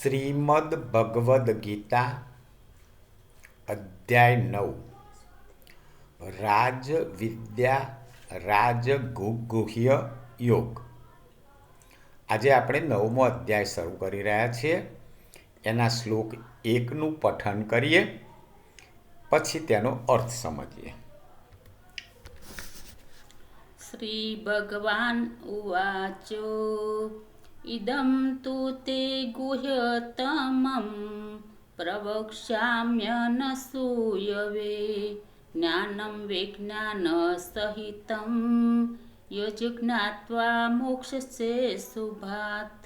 શ્રીમદ ભગવદ્ ગીતા અધ્યાય 9 રાજવિદ્યા રાજગુહ્ય યોગ. આજે આપણે 9મો અધ્યાય શરૂ કરી રહ્યા છીએ. એના શ્લોક 1નું પઠન કરીએ, પછી તેનો અર્થ સમજીએ. શ્રી ભગવાન ઉવાચો ઇદં તુ તે ગુહ્યતમં પ્રવક્ષ્યામ્યનસૂયવે જ્ઞાનં વિજ્ઞાન સહિતં યજ્ઞાત્વા મોક્ષસે શુભાત.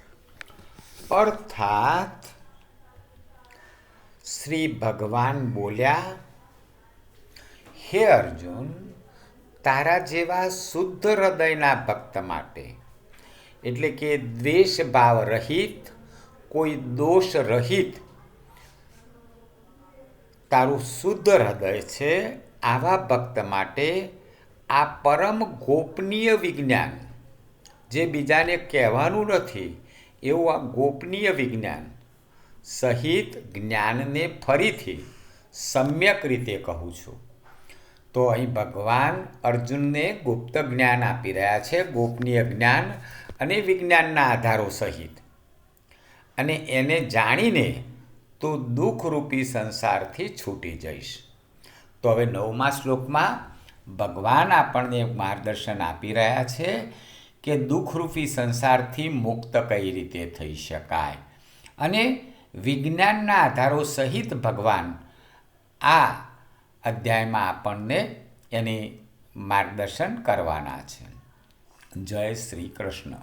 અર્થાત શ્રી ભગવાન બોલ્યા, હે અર્જુન, તારા જેવા શુદ્ધ હૃદયના ભક્ત માટે, એટલે કે દ્વેષ ભાવ રહિત, કોઈ દોષ રહિત તારું શુદ્ધ હૃદય છે, આવા ભક્ત માટે આ પરમ ગોપનીય વિજ્ઞાન, જે બીજાને કહેવાનું નથી એવું આ ગોપનીય વિજ્ઞાન સહિત જ્ઞાનને ફરીથી સમ્યક રીતે કહું છું. તો અહીં ભગવાન અર્જુનને ગુપ્ત જ્ઞાન આપી રહ્યા છે, ગોપનીય જ્ઞાન અને વિજ્ઞાનના આધારો સહિત. અને એને જાણીને તું દુઃખરૂપી સંસારથી છૂટી જઈશ. તો હવે 9મા શ્લોકમાં ભગવાન આપણને માર્ગદર્શન આપી રહ્યા છે કે દુઃખરૂપી સંસારથી મુક્ત કઈ રીતે થઈ શકાય. અને વિજ્ઞાનના આધારો સહિત ભગવાન આ અધ્યાયમાં આપણને એની માર્ગદર્શન કરવાના છે. જય શ્રી કૃષ્ણ.